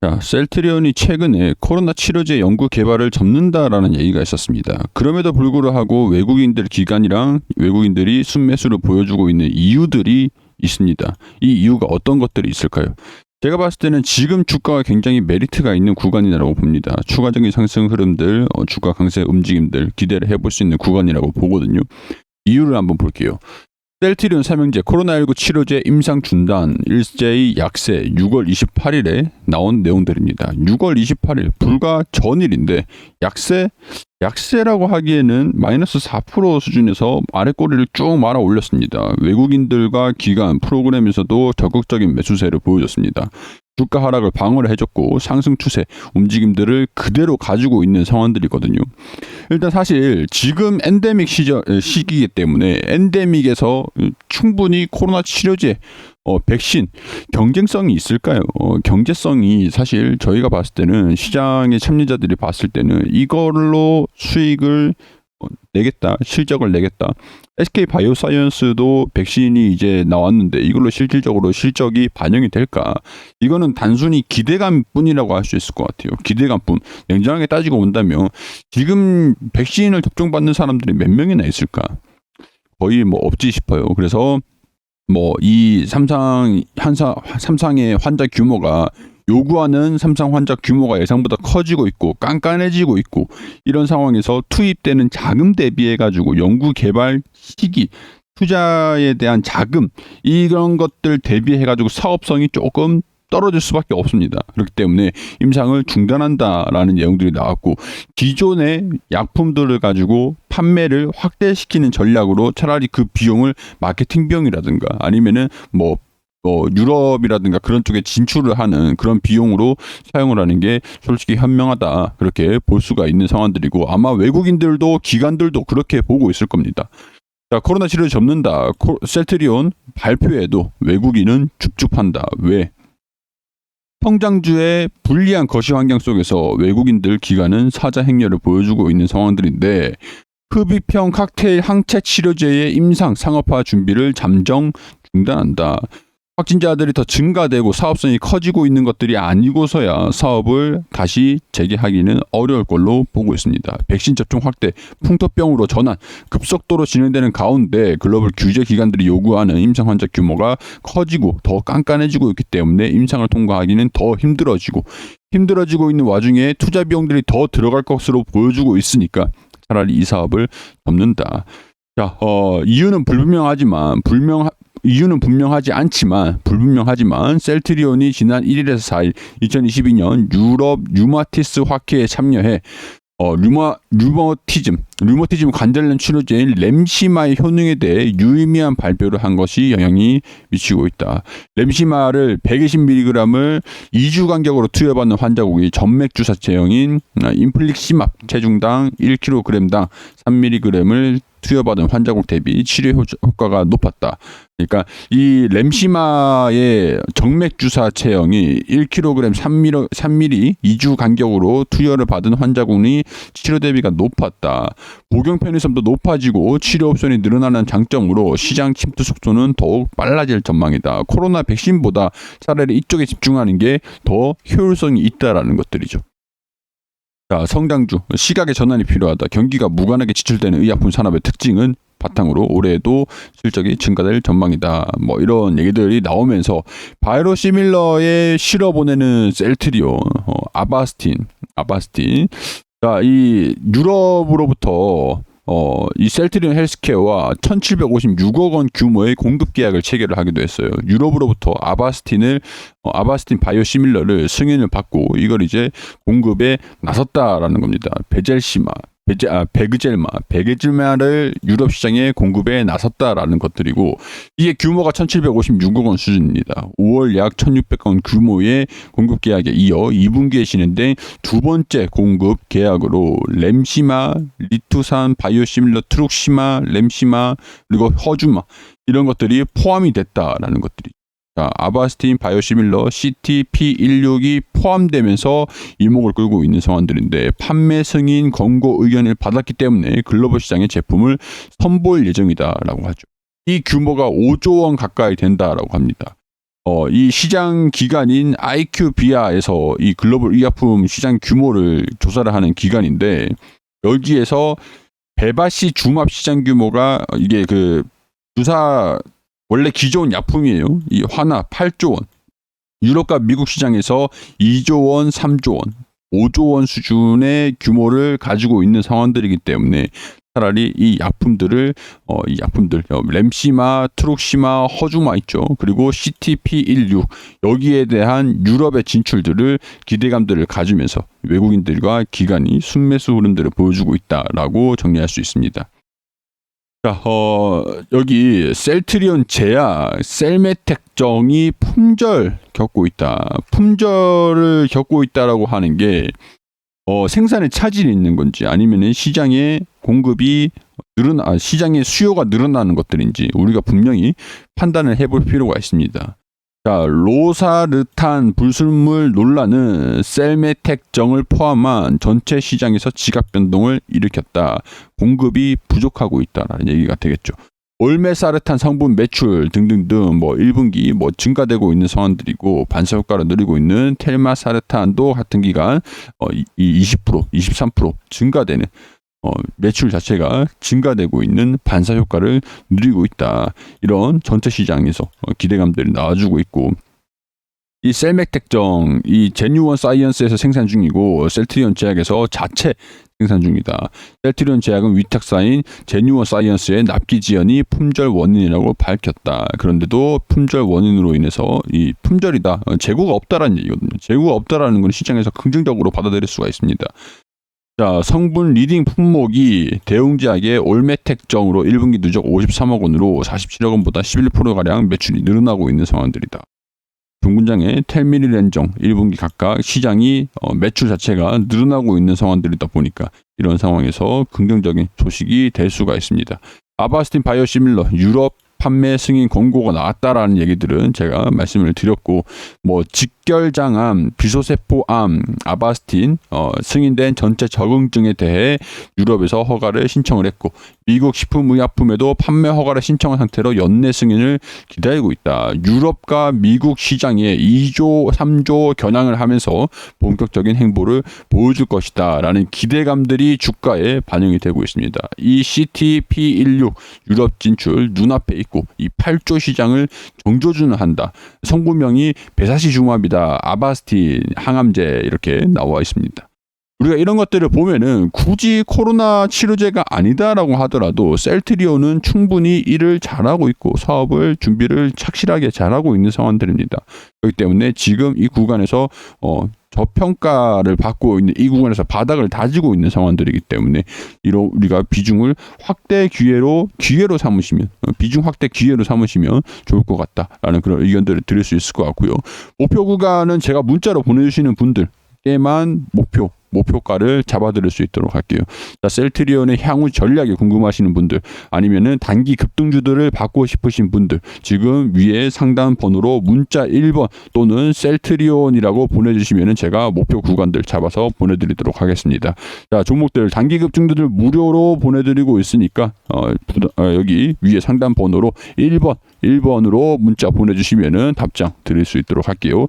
자, 셀트리온이 최근에 코로나 치료제 연구 개발을 접는다라는 얘기가 있었습니다. 그럼에도 불구하고 외국인들 기관이랑 외국인들이 순매수를 보여주고 있는 이유들이 있습니다. 이 이유가 어떤 것들이 있을까요? 제가 봤을 때는 지금 주가가 굉장히 메리트가 있는 구간이라고 봅니다. 추가적인 상승 흐름들, 주가 강세 움직임들 기대를 해볼 수 있는 구간이라고 보거든요. 이유를 한번 볼게요. 셀트리온 삼형제 코로나19 치료제 임상 중단 일제히 약세 6월 28일에 나온 내용들입니다. 6월 28일 불과 전일인데 약세라고 하기에는 마이너스 4% 수준에서 아래 꼬리를 쭉 말아 올렸습니다. 외국인들과 기관 프로그램에서도 적극적인 매수세를 보여줬습니다. 주가 하락을 방어를 해줬고 상승 추세 움직임들을 그대로 가지고 있는 상황들이거든요. 일단 사실 지금 엔데믹 시기이기 때문에 엔데믹에서 충분히 코로나 치료제 백신 경쟁성이 있을까요? 경제성이 사실 저희가 봤을 때는 시장의 참여자들이 봤을 때는 이걸로 수익을 내겠다, 실적을 내겠다. SK 바이오사이언스도 백신이 이제 나왔는데 이걸로 실질적으로 실적이 반영이 될까? 이거는 단순히 기대감뿐이라고 할 수 있을 것 같아요. 기대감뿐. 냉정하게 따지고 본다면 지금 백신을 접종받는 사람들이 몇 명이나 있을까? 거의 뭐 없지 싶어요. 그래서 뭐 이 삼상의 환자 규모가 요구하는 삼상 환자 규모가 예상보다 커지고 있고 깐깐해지고 있고 이런 상황에서 투입되는 자금 대비해 가지고 연구 개발 시기 투자에 대한 자금 이런 것들 대비해 가지고 사업성이 조금 떨어질 수밖에 없습니다. 그렇기 때문에 임상을 중단한다라는 내용들이 나왔고 기존의 약품들을 가지고 판매를 확대시키는 전략으로 차라리 그 비용을 마케팅 비용이라든가 아니면은 뭐 유럽이라든가 그런 쪽에 진출을 하는 그런 비용으로 사용을 하는 게 솔직히 현명하다 그렇게 볼 수가 있는 상황들이고 아마 외국인들도 기관들도 그렇게 보고 있을 겁니다. 자, 코로나 치료를 접는다. 셀트리온 발표에도 외국인은 줍줍한다. 왜? 성장주의 불리한 거시 환경 속에서 외국인들 기관은 사자 행렬을 보여주고 있는 상황들인데 흡입형 칵테일 항체 치료제의 임상 상업화 준비를 잠정 중단한다. 확진자들이 더 증가되고 사업성이 커지고 있는 것들이 아니고서야 사업을 다시 재개하기는 어려울 걸로 보고 있습니다. 백신 접종 확대, 풍토병으로 전환, 급속도로 진행되는 가운데 글로벌 규제 기관들이 요구하는 임상 환자 규모가 커지고 더 깐깐해지고 있기 때문에 임상을 통과하기는 더 힘들어지고 있는 와중에 투자 비용들이 더 들어갈 것으로 보여주고 있으니까 차라리 이 사업을 접는다. 자, 이유는 불분명하지만 셀트리온이 지난 1일에서 4일 2022년 유럽 류마티스 학회에 참여해 류머티즘 관절염 치료제인 램시마의 효능에 대해 유의미한 발표를 한 것이 영향이 미치고 있다. 램시마를 120mg을 2주 간격으로 투여받는 환자국이 전맥 주사 제형인 인플릭시맙 체중당 1kg당 3mg을 투여받은 환자국 대비 치료 효과가 높았다. 그러니까 이 램시마의 정맥 주사 체형이 1kg 3ml 2주 간격으로 투여를 받은 환자군이 치료 대비가 높았다. 복용 편의성도 높아지고 치료 옵션이 늘어나는 장점으로 시장 침투 속도는 더욱 빨라질 전망이다. 코로나 백신보다 차라리 이쪽에 집중하는 게 더 효율성이 있다라는 것들이죠. 자, 성장주, 시각의 전환이 필요하다. 경기가 무관하게 지출되는 의약품 산업의 특징은 바탕으로 올해에도 실적이 증가될 전망이다. 뭐 이런 얘기들이 나오면서 바이오시밀러에 실어보내는 셀트리온, 아바스틴. 자, 이 유럽으로부터 이 셀트리온 헬스케어와 1,756억 원 규모의 공급 계약을 체결을 하기도 했어요. 유럽으로부터 아바스틴 바이오시밀러를 승인을 받고 이걸 이제 공급에 나섰다라는 겁니다. 베그젤마를 유럽 시장에 공급에 나섰다라는 것들이고 이게 규모가 1,756억 원 수준입니다. 5월 약 1,600억 원 규모의 공급 계약에 이어 2분기에 진행된 두 번째 공급 계약으로 램시마, 리투산, 바이오시밀러, 트룩시마, 램시마 그리고 허주마 이런 것들이 포함이 됐다라는 것들이. 자, 아바스틴, 바이오시밀러, CT-P16이 포함되면서 이목을 끌고 있는 상황들인데 판매 승인 권고 의견을 받았기 때문에 글로벌 시장에 제품을 선보일 예정이다라고 하죠. 이 규모가 5조 원 가까이 된다라고 합니다. 이 시장 기관인 IQVIA에서 이 글로벌 의약품 시장 규모를 조사를 하는 기관인데, 여기에서 베바시 주맙 시장 규모가 이게 그 주사 원래 기존 약품이에요. 이 화납 8조 원, 유럽과 미국 시장에서 2조 원, 3조 원, 5조 원 수준의 규모를 가지고 있는 상황들이기 때문에 차라리 이 약품들 램시마, 트룩시마, 허주마 있죠. 그리고 CTP16 여기에 대한 유럽의 진출들을 기대감들을 가지면서 외국인들과 기관이 순매수 흐름들을 보여주고 있다라고 정리할 수 있습니다. 자, 여기 셀트리온 제약, 셀메텍정이 품절 겪고 있다. 품절을 겪고 있다라고 하는 게 생산에 차질이 있는 건지 아니면은 시장의 공급이 시장의 수요가 늘어나는 것들인지 우리가 분명히 판단을 해볼 필요가 있습니다. 자, 로사르탄 불순물 논란은 셀메텍정을 포함한 전체 시장에서 지각 변동을 일으켰다. 공급이 부족하고 있다라는 얘기가 되겠죠. 올메사르탄 성분 매출 등등등 1분기 증가되고 있는 상황들이고, 반사 효과를 누리고 있는 텔마사르탄도 같은 기간 20%, 23% 증가되는 매출 자체가 증가되고 있는 반사 효과를 누리고 있다. 이런 전체 시장에서 기대감들이 나와주고 있고, 이 셀메텍정, 이 제뉴원 사이언스에서 생산 중이고 셀트리온 제약에서 자체 생산 중이다. 셀트리온 제약은 위탁사인 제뉴원 사이언스의 납기 지연이 품절 원인이라고 밝혔다. 그런데도 품절 원인으로 인해서 이 품절이다, 재고가 없다라는 얘기거든요. 재고가 없다라는 건 시장에서 긍정적으로 받아들일 수가 있습니다. 자, 성분 리딩 품목이 대웅제약의 올메텍정으로 1분기 누적 53억 원으로 47억 원보다 11%가량 매출이 늘어나고 있는 상황들이다. 동군장의 텔미리렌정 1분기 각각 시장이 매출 자체가 늘어나고 있는 상황들이다 보니까 이런 상황에서 긍정적인 소식이 될 수가 있습니다. 아바스틴 바이오시밀러 유럽 판매 승인 권고가 나왔다라는 얘기들은 제가 말씀을 드렸고, 직결장암, 비소세포암, 아바스틴 승인된 전체 적응증에 대해 유럽에서 허가를 신청을 했고, 미국 식품의약품에도 판매 허가를 신청한 상태로 연내 승인을 기다리고 있다. 유럽과 미국 시장에 2조, 3조 겨냥을 하면서 본격적인 행보를 보여줄 것이다 라는 기대감들이 주가에 반영이 되고 있습니다. 이 CTP16 유럽 진출 눈앞에 있고, 이 8조 시장을 정조준을 한다. 성분명이 베사시주맙이다, 아바스틴, 항암제 이렇게 나와 있습니다. 우리가 이런 것들을 보면은 굳이 코로나 치료제가 아니다라고 하더라도 셀트리온은 충분히 일을 잘하고 있고 사업을 준비를 착실하게 잘하고 있는 상황들입니다. 그렇기 때문에 지금 이 구간에서 저평가를 받고 있는 이 구간에서 바닥을 다지고 있는 상황들이기 때문에 우리가 비중을 확대 기회로 삼으시면, 비중 확대 기회로 삼으시면 좋을 것 같다라는 그런 의견들을 드릴 수 있을 것 같고요. 목표 구간은 제가 문자로 보내주시는 분들께만 목표가를 잡아드릴 수 있도록 할게요. 자, 셀트리온의 향후 전략이 궁금하시는 분들, 아니면은 단기 급등주들을 받고 싶으신 분들, 지금 위에 상단 번호로 문자 1번 또는 셀트리온이라고 보내주시면은 제가 목표 구간들 잡아서 보내드리도록 하겠습니다. 자, 종목들 단기 급등주들 무료로 보내드리고 있으니까 여기 위에 상단 번호로 1번으로 문자 보내주시면은 답장 드릴 수 있도록 할게요.